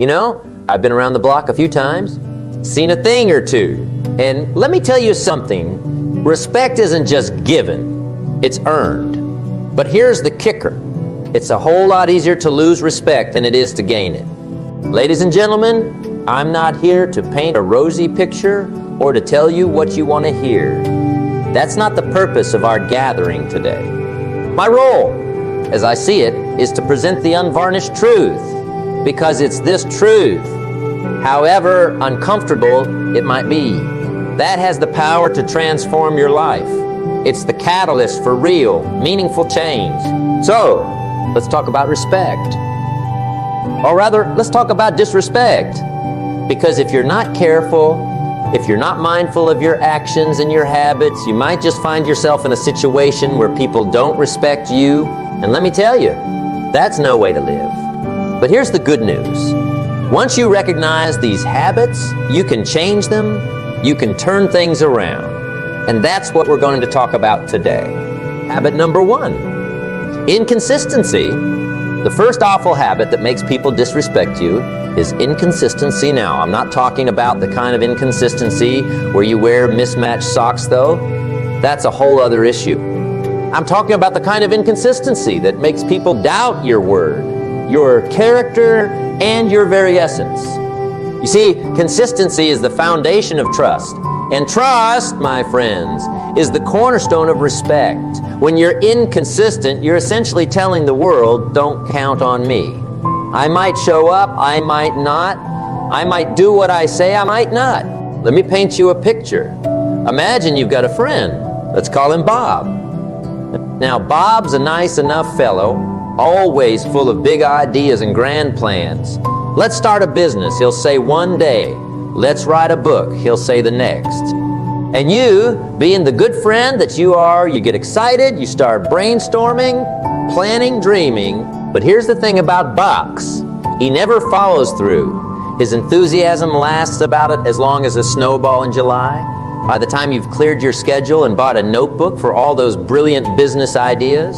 You know, I've been around the block a few times, seen a thing or two. And let me tell you something, respect isn't just given, it's earned. But here's the kicker. It's a whole lot easier to lose respect than it is to gain it. Ladies and gentlemen, I'm not here to paint a rosy picture or to tell you what you want to hear. That's not the purpose of our gathering today. My role, as I see it, is to present the unvarnished truth, because it's this truth, however uncomfortable it might be, that has the power to transform your life. It's the catalyst for real, meaningful change. So, let's talk about respect. Or rather, let's talk about disrespect. Because if you're not careful, if you're not mindful of your actions and your habits, you might just find yourself in a situation where people don't respect you. And let me tell you, that's no way to live. But here's the good news. Once you recognize these habits, you can change them, you can turn things around. And that's what we're going to talk about today. Habit number 1, inconsistency. The first awful habit that makes people disrespect you is inconsistency. Now, I'm not talking about the kind of inconsistency where you wear mismatched socks, though. That's a whole other issue. I'm talking about the kind of inconsistency that makes people doubt your word, your character, and your very essence. You see, consistency is the foundation of trust. And trust, my friends, is the cornerstone of respect. When you're inconsistent, you're essentially telling the world, don't count on me. I might show up, I might not. I might do what I say, I might not. Let me paint you a picture. Imagine you've got a friend. Let's call him Bob. Now, Bob's a nice enough fellow, always full of big ideas and grand plans. Let's start a business, he'll say one day. Let's write a book, he'll say the next. And you, being the good friend that you are, you get excited, you start brainstorming, planning, dreaming. But here's the thing about Box. He never follows through. His enthusiasm lasts about as long as a snowball in July. By the time you've cleared your schedule and bought a notebook for all those brilliant business ideas,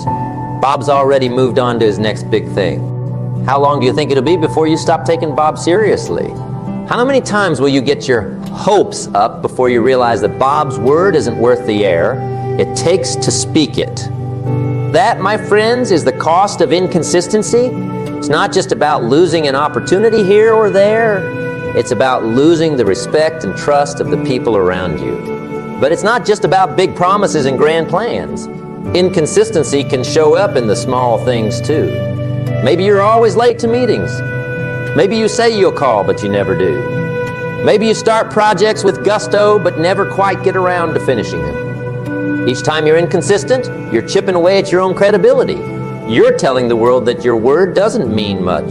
Bob's already moved on to his next big thing. How long do you think it'll be before you stop taking Bob seriously? How many times will you get your hopes up before you realize that Bob's word isn't worth the air it takes to speak it? That, my friends, is the cost of inconsistency. It's not just about losing an opportunity here or there. It's about losing the respect and trust of the people around you. But it's not just about big promises and grand plans. Inconsistency can show up in the small things too. Maybe you're always late to meetings. Maybe you say you'll call, but you never do. Maybe you start projects with gusto, but never quite get around to finishing them. Each time you're inconsistent, you're chipping away at your own credibility. You're telling the world that your word doesn't mean much,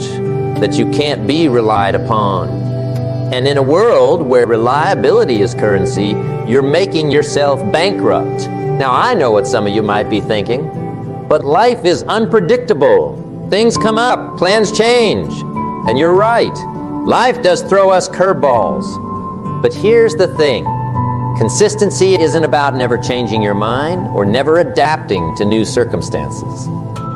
that you can't be relied upon. And in a world where reliability is currency, you're making yourself bankrupt. Now, I know what some of you might be thinking, but life is unpredictable. Things come up, plans change. And you're right, life does throw us curveballs. But here's the thing, consistency isn't about never changing your mind or never adapting to new circumstances.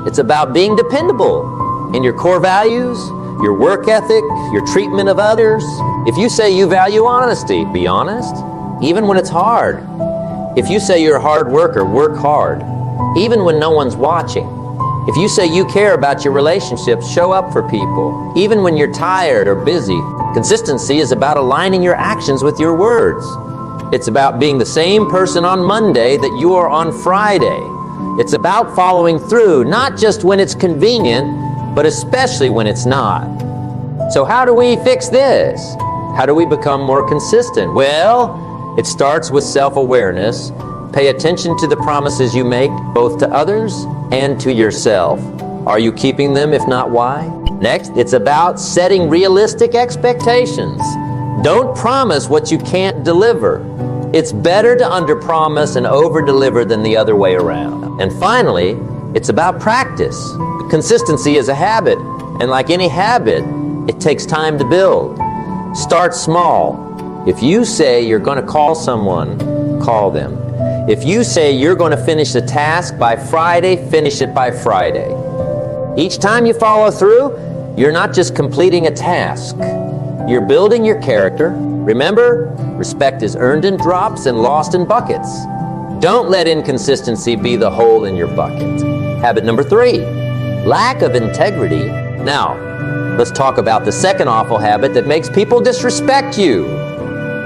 It's about being dependable in your core values, your work ethic, your treatment of others. If you say you value honesty, be honest, even when it's hard. If you say you're a hard worker, work hard, even when no one's watching. If you say you care about your relationships, show up for people, even when you're tired or busy. Consistency is about aligning your actions with your words. It's about being the same person on Monday that you are on Friday. It's about following through, not just when it's convenient, but especially when it's not. So how do we fix this? How do we become more consistent? Well, it starts with self-awareness. Pay attention to the promises you make, both to others and to yourself. Are you keeping them? If not, why? Next, it's about setting realistic expectations. Don't promise what you can't deliver. It's better to underpromise and overdeliver than the other way around. And finally, it's about practice. Consistency is a habit, and like any habit, it takes time to build. Start small. If you say you're going to call someone, call them. If you say you're going to finish a task by Friday, finish it by Friday. Each time you follow through, You're not just completing a task. You're building your character. Remember, respect is earned in drops and lost in buckets. Don't let inconsistency be the hole in your bucket. Habit number 3, lack of integrity. Now, let's talk about the second awful habit that makes people disrespect you.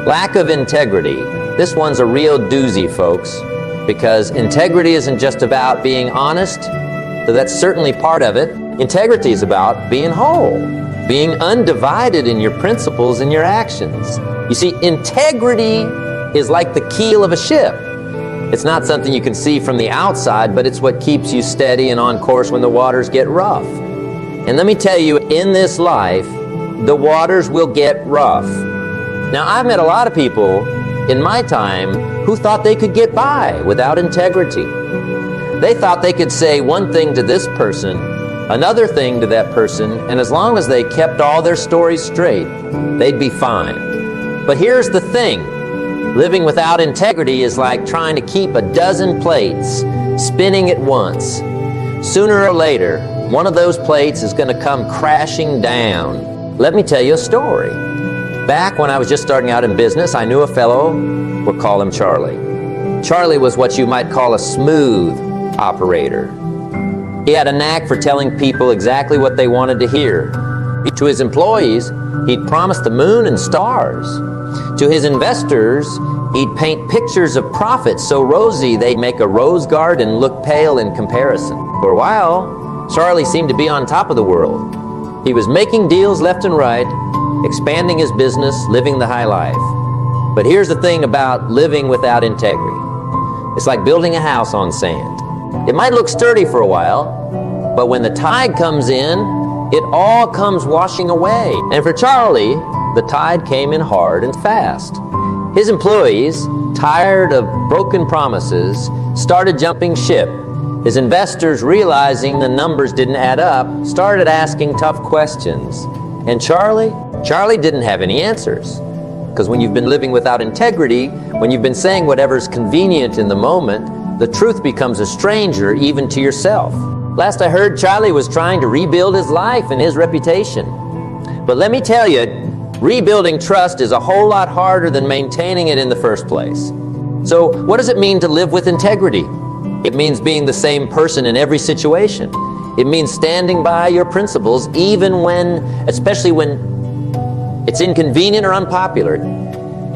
Lack of integrity. This one's a real doozy, folks, because integrity isn't just about being honest, though that's certainly part of it. Integrity is about being whole, being undivided in your principles and your actions. You see, integrity is like the keel of a ship. It's not something you can see from the outside, but it's what keeps you steady and on course when the waters get rough. And let me tell you, in this life, the waters will get rough. Now, I've met a lot of people in my time who thought they could get by without integrity. They thought they could say one thing to this person, another thing to that person, and as long as they kept all their stories straight, they'd be fine. But here's the thing. Living without integrity is like trying to keep a dozen plates spinning at once. Sooner or later, one of those plates is going to come crashing down. Let me tell you a story. Back when I was just starting out in business, I knew a fellow, we'll call him Charlie. Charlie was what you might call a smooth operator. He had a knack for telling people exactly what they wanted to hear. To his employees, he'd promise the moon and stars. To his investors, he'd paint pictures of profits so rosy they'd make a rose garden look pale in comparison. For a while, Charlie seemed to be on top of the world. He was making deals left and right, expanding his business, living the high life. But here's the thing about living without integrity. It's like building a house on sand. It might look sturdy for a while, but when the tide comes in, it all comes washing away. And for Charlie, the tide came in hard and fast. His employees, tired of broken promises, started jumping ship. His investors, realizing the numbers didn't add up, started asking tough questions. And Charlie didn't have any answers. Because when you've been living without integrity, when you've been saying whatever's convenient in the moment, the truth becomes a stranger even to yourself. Last I heard, Charlie was trying to rebuild his life and his reputation. But let me tell you, rebuilding trust is a whole lot harder than maintaining it in the first place. So what does it mean to live with integrity? It means being the same person in every situation. It means standing by your principles even when, especially when it's inconvenient or unpopular.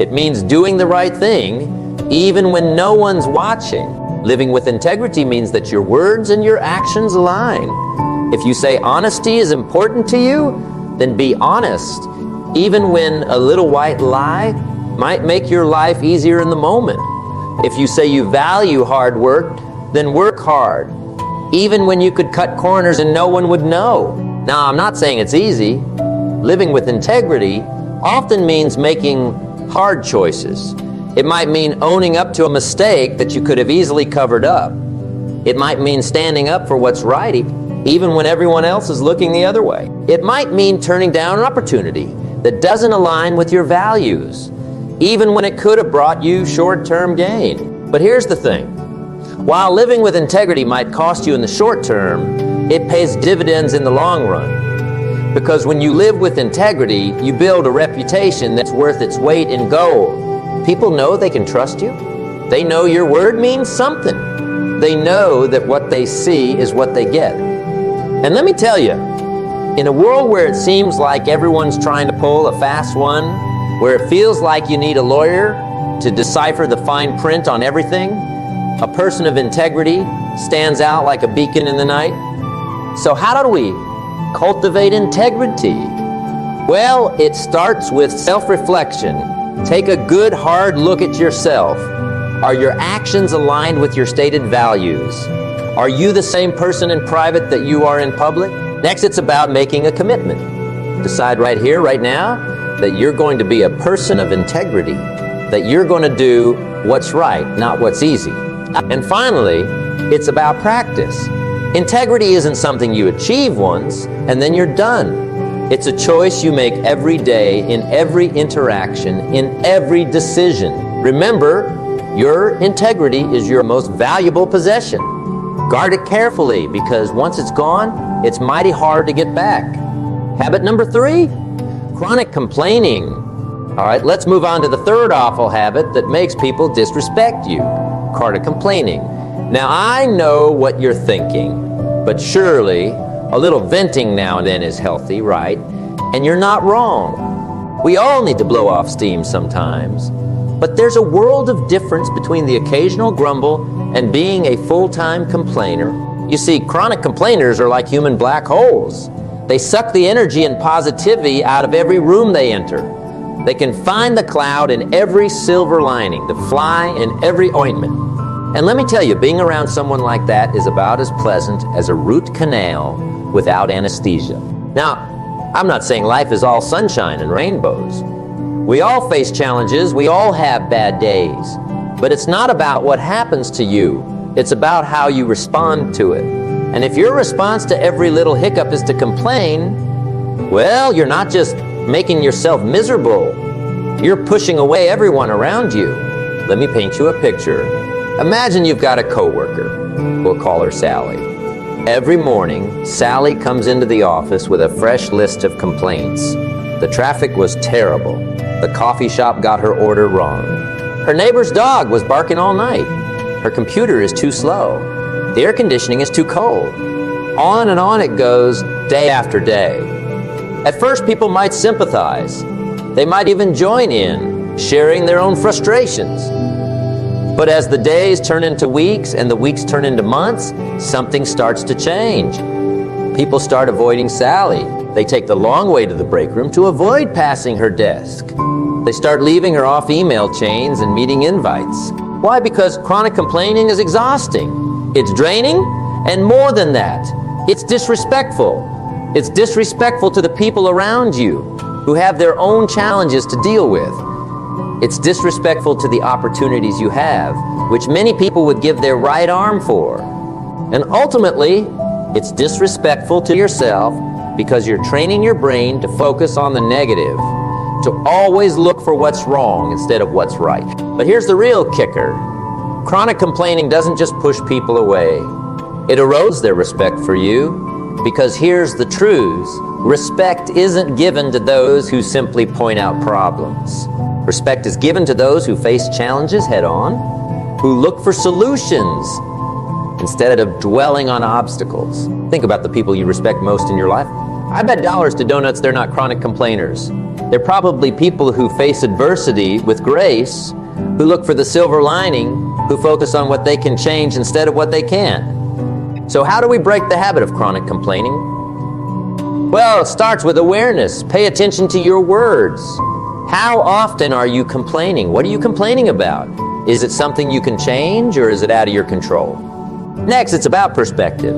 It means doing the right thing even when no one's watching. Living with integrity means that your words and your actions align. If you say honesty is important to you, then be honest, even when a little white lie might make your life easier in the moment. If you say you value hard work, then work hard, even when you could cut corners and no one would know. Now, I'm not saying it's easy. Living with integrity often means making hard choices. It might mean owning up to a mistake that you could have easily covered up. It might mean standing up for what's right, even when everyone else is looking the other way. It might mean turning down an opportunity that doesn't align with your values, even when it could have brought you short-term gain. But here's the thing. While living with integrity might cost you in the short term, it pays dividends in the long run. Because when you live with integrity, you build a reputation that's worth its weight in gold. People know they can trust you. They know your word means something. They know that what they see is what they get. And let me tell you, in a world where it seems like everyone's trying to pull a fast one, where it feels like you need a lawyer to decipher the fine print on everything, a person of integrity stands out like a beacon in the night. So how do we cultivate integrity? Well, it starts with self-reflection. Take a good, hard look at yourself. Are your actions aligned with your stated values? Are you the same person in private that you are in public? Next, it's about making a commitment. Decide right here, right now, that you're going to be a person of integrity, that you're going to do what's right, not what's easy. And finally, it's about practice. Integrity isn't something you achieve once and then you're done. It's a choice you make every day, in every interaction, in every decision. Remember, your integrity is your most valuable possession. Guard it carefully, because once it's gone, it's mighty hard to get back. Habit number 3, chronic complaining. All right, let's move on to the third awful habit that makes people disrespect you, chronic complaining. Now, I know what you're thinking, but surely a little venting now and then is healthy, right? And you're not wrong. We all need to blow off steam sometimes. But there's a world of difference between the occasional grumble and being a full-time complainer. You see, chronic complainers are like human black holes. They suck the energy and positivity out of every room they enter. They can find the cloud in every silver lining, the fly in every ointment. And let me tell you, being around someone like that is about as pleasant as a root canal without anesthesia. Now, I'm not saying life is all sunshine and rainbows. We all face challenges, we all have bad days. But it's not about what happens to you, it's about how you respond to it. And if your response to every little hiccup is to complain, well, you're not just making yourself miserable, you're pushing away everyone around you. Let me paint you a picture. Imagine you've got a coworker. We'll call her Sally. Every morning, Sally comes into the office with a fresh list of complaints. The traffic was terrible. The coffee shop got her order wrong. Her neighbor's dog was barking all night. Her computer is too slow. The air conditioning is too cold. On and on it goes, day after day. At first, people might sympathize. They might even join in, sharing their own frustrations. But as the days turn into weeks and the weeks turn into months, something starts to change. People start avoiding Sally. They take the long way to the break room to avoid passing her desk. They start leaving her off email chains and meeting invites. Why? Because chronic complaining is exhausting. It's draining, and more than that, it's disrespectful. It's disrespectful to the people around you who have their own challenges to deal with. It's disrespectful to the opportunities you have, which many people would give their right arm for. And ultimately, it's disrespectful to yourself because you're training your brain to focus on the negative, to always look for what's wrong instead of what's right. But here's the real kicker. Chronic complaining doesn't just push people away. It erodes their respect for you, because here's the truth. Respect isn't given to those who simply point out problems. Respect is given to those who face challenges head-on, who look for solutions instead of dwelling on obstacles. Think about the people you respect most in your life. I bet dollars to donuts they're not chronic complainers. They're probably people who face adversity with grace, who look for the silver lining, who focus on what they can change instead of what they can't. So how do we break the habit of chronic complaining? Well, it starts with awareness. Pay attention to your words. How often are you complaining? What are you complaining about? Is it something you can change, or is it out of your control? Next, it's about perspective.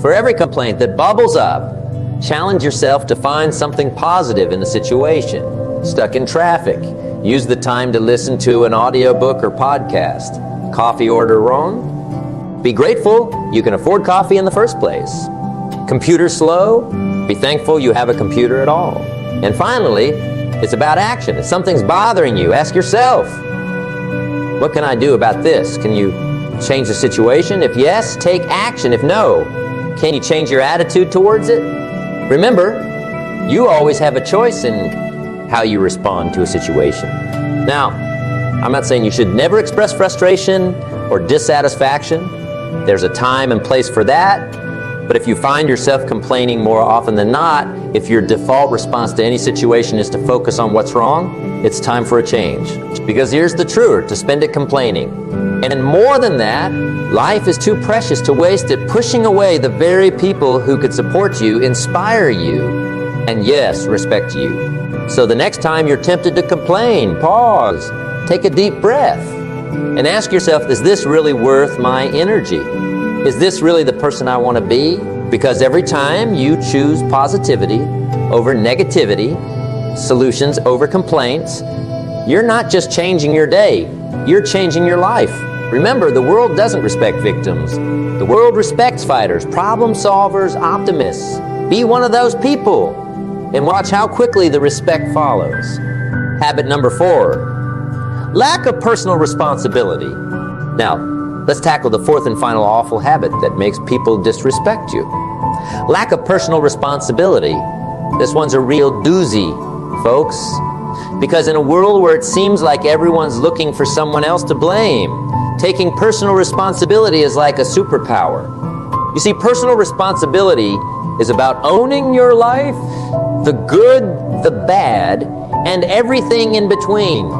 For every complaint that bubbles up, challenge yourself to find something positive in the situation. Stuck in traffic, use the time to listen to an audiobook or podcast. Coffee order wrong? Be grateful you can afford coffee in the first place. Computer slow? Be thankful you have a computer at all. And finally, it's about action. If something's bothering you, ask yourself, what can I do about this? Can you change the situation? If yes, take action. If no, can you change your attitude towards it? Remember, you always have a choice in how you respond to a situation. Now, I'm not saying you should never express frustration or dissatisfaction. There's a time and place for that. But if you find yourself complaining more often than not, if your default response to any situation is to focus on what's wrong, it's time for a change. Because here's the truth, to spend it complaining. And more than that, life is too precious to waste it pushing away the very people who could support you, inspire you, and yes, respect you. So the next time you're tempted to complain, pause, take a deep breath, and ask yourself, is this really worth my energy? Is this really the person I want to be? Because every time you choose positivity over negativity, solutions over complaints, you're not just changing your day, you're changing your life. Remember, the world doesn't respect victims. The world respects fighters, problem solvers, optimists. Be one of those people and watch how quickly the respect follows. Habit number 4, lack of personal responsibility. Now, let's tackle the fourth and final awful habit that makes people disrespect you. Lack of personal responsibility. This one's a real doozy, folks. Because in a world where it seems like everyone's looking for someone else to blame, taking personal responsibility is like a superpower. You see, personal responsibility is about owning your life, the good, the bad, and everything in between.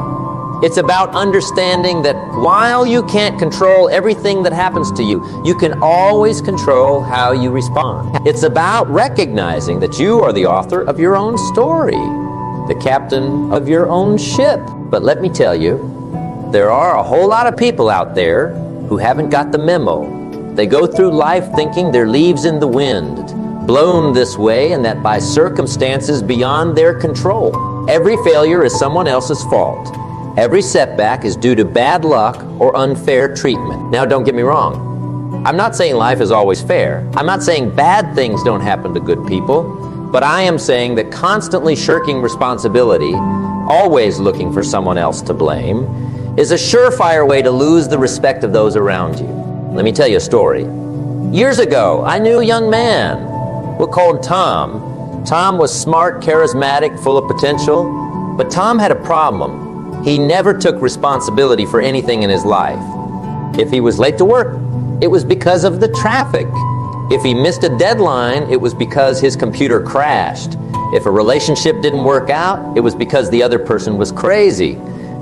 It's about understanding that while you can't control everything that happens to you, you can always control how you respond. It's about recognizing that you are the author of your own story, the captain of your own ship. But let me tell you, there are a whole lot of people out there who haven't got the memo. They go through life thinking they're leaves in the wind, blown this way and that by circumstances beyond their control. Every failure is someone else's fault. Every setback is due to bad luck or unfair treatment. Now, don't get me wrong. I'm not saying life is always fair. I'm not saying bad things don't happen to good people. But I am saying that constantly shirking responsibility, always looking for someone else to blame, is a surefire way to lose the respect of those around you. Let me tell you a story. Years ago, I knew a young man. We'll call him Tom. Tom was smart, charismatic, full of potential. But Tom had a problem. He never took responsibility for anything in his life. If he was late to work, it was because of the traffic. If he missed a deadline, it was because his computer crashed. If a relationship didn't work out, it was because the other person was crazy.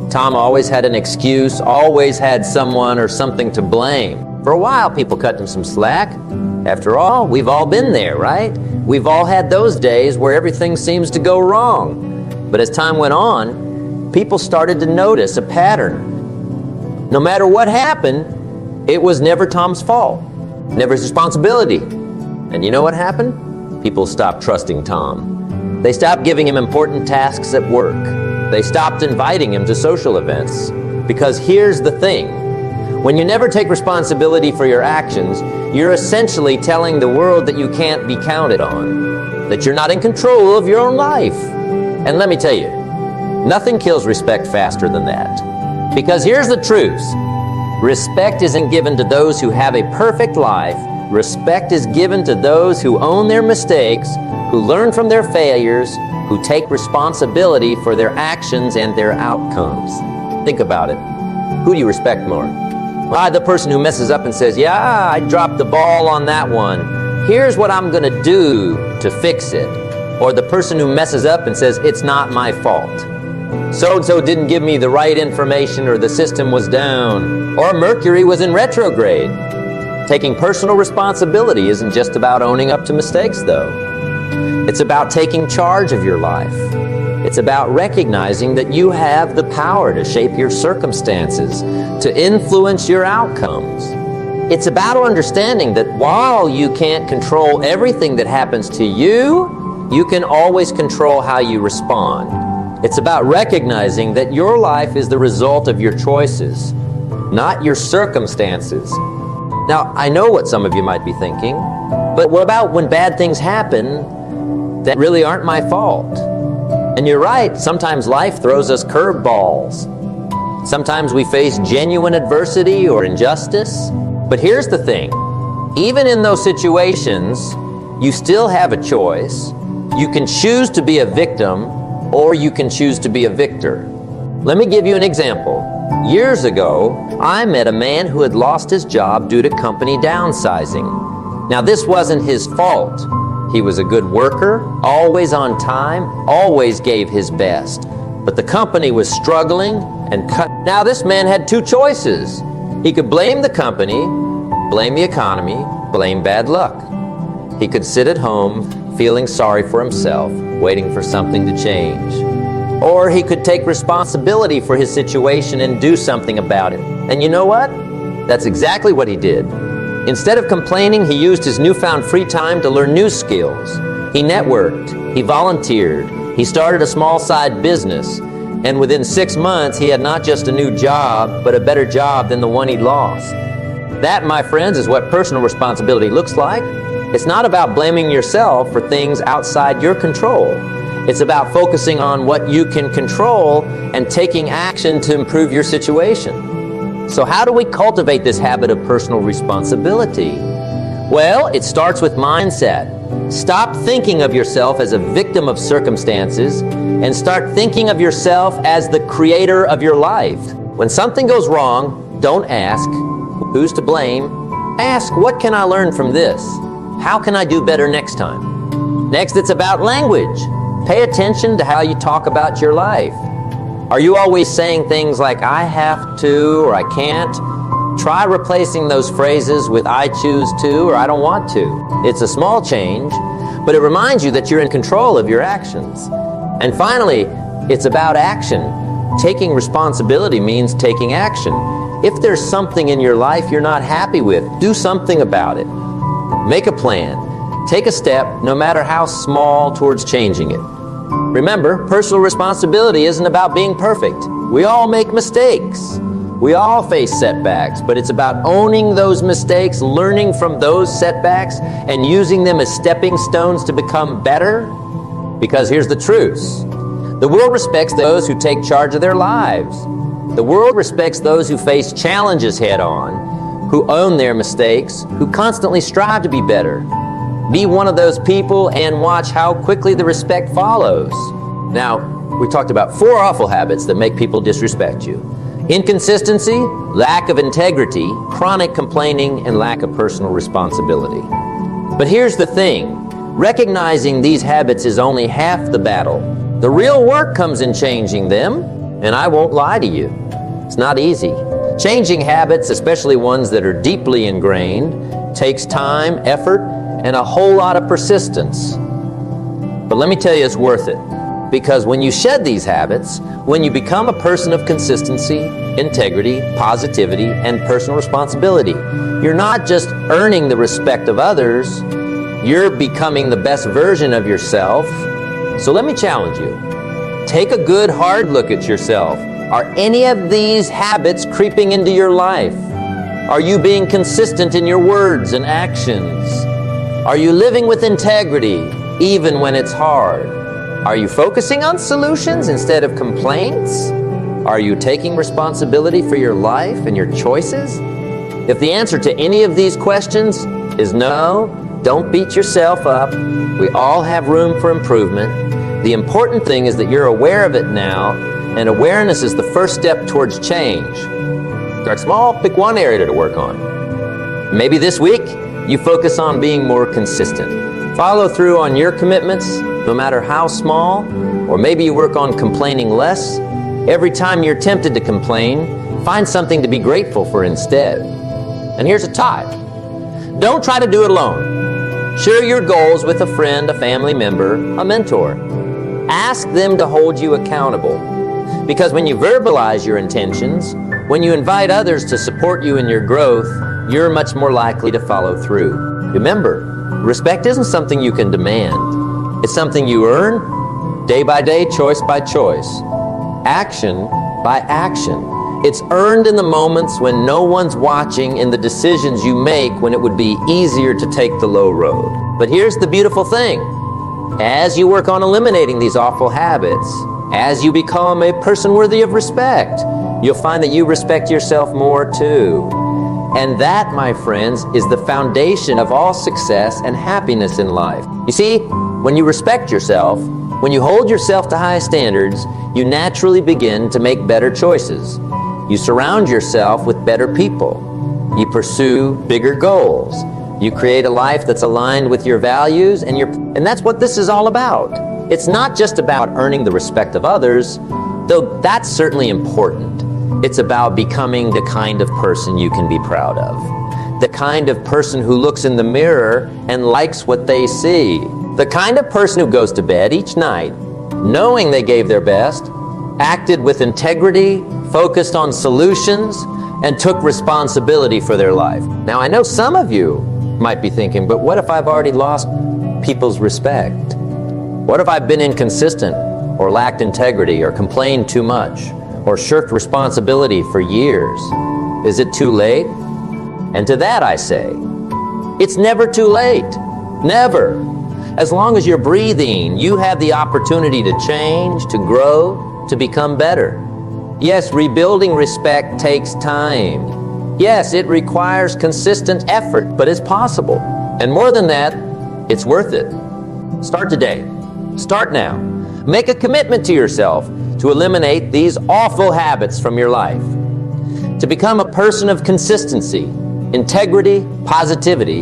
Tom always had an excuse, always had someone or something to blame. For a while, people cut him some slack. After all, we've all been there, right? We've all had those days where everything seems to go wrong. But as time went on, people started to notice a pattern. No matter what happened, it was never Tom's fault, never his responsibility. And you know what happened? People stopped trusting Tom. They stopped giving him important tasks at work. They stopped inviting him to social events. Because here's the thing. When you never take responsibility for your actions, you're essentially telling the world that you can't be counted on, that you're not in control of your own life. And let me tell you, nothing kills respect faster than that. Because here's the truth. Respect isn't given to those who have a perfect life. Respect is given to those who own their mistakes, who learn from their failures, who take responsibility for their actions and their outcomes. Think about it. Who do you respect more? Well, the person who messes up and says, yeah, I dropped the ball on that one. Here's what I'm going to do to fix it. Or the person who messes up and says, it's not my fault. So-and-so didn't give me the right information, or the system was down, or Mercury was in retrograde. Taking personal responsibility isn't just about owning up to mistakes, though. It's about taking charge of your life. It's about recognizing that you have the power to shape your circumstances, to influence your outcomes. It's about understanding that while you can't control everything that happens to you, you can always control how you respond. It's about recognizing that your life is the result of your choices, not your circumstances. Now, I know what some of you might be thinking, but what about when bad things happen that really aren't my fault? And you're right, sometimes life throws us curveballs. Sometimes we face genuine adversity or injustice. But here's the thing, even in those situations, you still have a choice. You can choose to be a victim, or you can choose to be a victor. Let me give you an example. Years ago, I met a man who had lost his job due to company downsizing. Now, this wasn't his fault. He was a good worker, always on time, always gave his best. But the company was struggling and cut. Now, this man had two choices. He could blame the company, blame the economy, blame bad luck. He could sit at home feeling sorry for himself, waiting for something to change. Or he could take responsibility for his situation and do something about it. And you know what? That's exactly what he did. Instead of complaining, he used his newfound free time to learn new skills. He networked, he volunteered, he started a small side business, and within 6 months, he had not just a new job, but a better job than the one he'd lost. That, my friends, is what personal responsibility looks like. It's not about blaming yourself for things outside your control. It's about focusing on what you can control and taking action to improve your situation. So how do we cultivate this habit of personal responsibility? Well, it starts with mindset. Stop thinking of yourself as a victim of circumstances and start thinking of yourself as the creator of your life. When something goes wrong, don't ask, who's to blame? Ask, what can I learn from this? How can I do better next time? Next, it's about language. Pay attention to how you talk about your life. Are you always saying things like, I have to, or I can't? Try replacing those phrases with I choose to or I don't want to. It's a small change, but it reminds you that you're in control of your actions. And finally, it's about action. Taking responsibility means taking action. If there's something in your life you're not happy with, do something about it. Make a plan. Take a step, no matter how small, towards changing it. Remember, personal responsibility isn't about being perfect. We all make mistakes. We all face setbacks, but it's about owning those mistakes, learning from those setbacks, and using them as stepping stones to become better. Because here's the truth. The world respects those who take charge of their lives. The world respects those who face challenges head on, who own their mistakes, who constantly strive to be better. Be one of those people and watch how quickly the respect follows. Now, we talked about 4 awful habits that make people disrespect you. Inconsistency, lack of integrity, chronic complaining, and lack of personal responsibility. But here's the thing. Recognizing these habits is only half the battle. The real work comes in changing them, and I won't lie to you. It's not easy. Changing habits, especially ones that are deeply ingrained, takes time, effort, and a whole lot of persistence. But let me tell you, it's worth it. Because when you shed these habits, when you become a person of consistency, integrity, positivity, and personal responsibility, you're not just earning the respect of others, you're becoming the best version of yourself. So let me challenge you. Take a good, hard look at yourself. Are any of these habits creeping into your life? Are you being consistent in your words and actions? Are you living with integrity, even when it's hard? Are you focusing on solutions instead of complaints? Are you taking responsibility for your life and your choices? If the answer to any of these questions is no, don't beat yourself up. We all have room for improvement. The important thing is that you're aware of it now, and awareness is the first step towards change. Start small, pick one area to work on. Maybe this week, you focus on being more consistent. Follow through on your commitments, no matter how small, or maybe you work on complaining less. Every time you're tempted to complain, find something to be grateful for instead. And here's a tip. Don't try to do it alone. Share your goals with a friend, a family member, a mentor. Ask them to hold you accountable. Because when you verbalize your intentions, when you invite others to support you in your growth, you're much more likely to follow through. Remember, respect isn't something you can demand. It's something you earn, day by day, choice by choice, action by action. It's earned in the moments when no one's watching, in the decisions you make when it would be easier to take the low road. But here's the beautiful thing. As you work on eliminating these awful habits, as you become a person worthy of respect, you'll find that you respect yourself more too. And that, my friends, is the foundation of all success and happiness in life. You see, when you respect yourself, when you hold yourself to high standards, you naturally begin to make better choices. You surround yourself with better people. You pursue bigger goals. You create a life that's aligned with your values, and that's what this is all about. It's not just about earning the respect of others, though that's certainly important. It's about becoming the kind of person you can be proud of. The kind of person who looks in the mirror and likes what they see. The kind of person who goes to bed each night knowing they gave their best, acted with integrity, focused on solutions, and took responsibility for their life. Now, I know some of you might be thinking, but what if I've already lost people's respect? What if I've been inconsistent or lacked integrity or complained too much or shirked responsibility for years? Is it too late? And to that I say, it's never too late. Never. As long as you're breathing, you have the opportunity to change, to grow, to become better. Yes, rebuilding respect takes time. Yes, it requires consistent effort, but it's possible. And more than that, It's worth it. Start today. Start now. Make a commitment to yourself to eliminate these awful habits from your life. To become a person of consistency, integrity, positivity,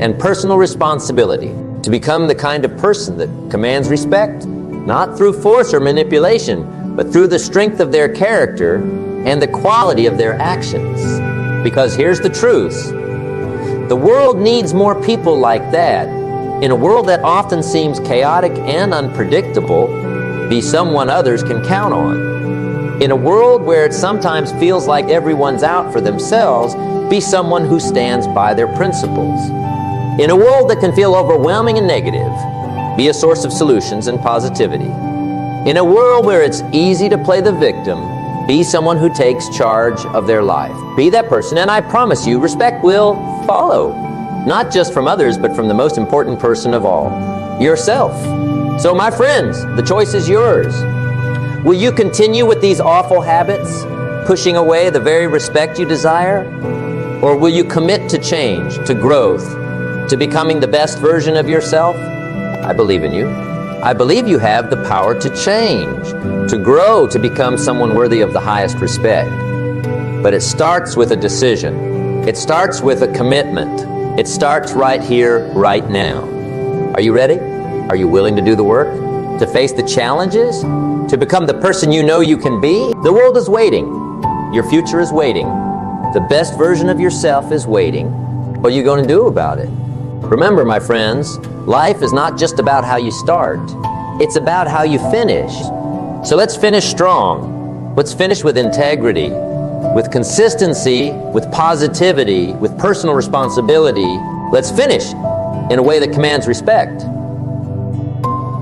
and personal responsibility. To become the kind of person that commands respect, not through force or manipulation, but through the strength of their character and the quality of their actions. Because here's the truth. The world needs more people like that. In a world that often seems chaotic and unpredictable, be someone others can count on. In a world where it sometimes feels like everyone's out for themselves, be someone who stands by their principles. In a world that can feel overwhelming and negative, be a source of solutions and positivity. In a world where it's easy to play the victim, be someone who takes charge of their life. Be that person, and I promise you, respect will follow. Not just from others, but from the most important person of all, yourself. So my friends, the choice is yours. Will you continue with these awful habits, pushing away the very respect you desire? Or will you commit to change, to growth, to becoming the best version of yourself? I believe in you. I believe you have the power to change, to grow, to become someone worthy of the highest respect. But it starts with a decision. It starts with a commitment. It starts right here, right now. Are you ready? Are you willing to do the work? To face the challenges? To become the person you know you can be? The world is waiting. Your future is waiting. The best version of yourself is waiting. What are you going to do about it? Remember, my friends, life is not just about how you start. It's about how you finish. So let's finish strong. Let's finish with integrity, with consistency, with positivity, with personal responsibility. Let's finish in a way that commands respect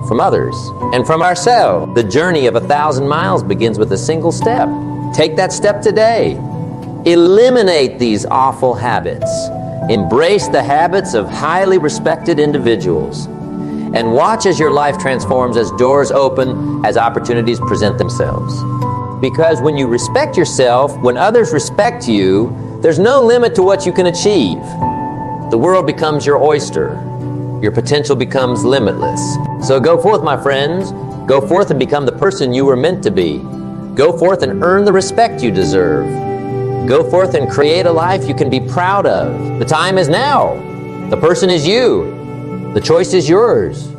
from others and from ourselves. The journey of 1,000 miles begins with a single step. Take that step today. Eliminate these awful habits. Embrace the habits of highly respected individuals. And watch as your life transforms, as doors open, as opportunities present themselves. Because when you respect yourself, when others respect you, there's no limit to what you can achieve. The world becomes your oyster. Your potential becomes limitless. So go forth, my friends. Go forth and become the person you were meant to be. Go forth and earn the respect you deserve. Go forth and create a life you can be proud of. The time is now. The person is you. The choice is yours.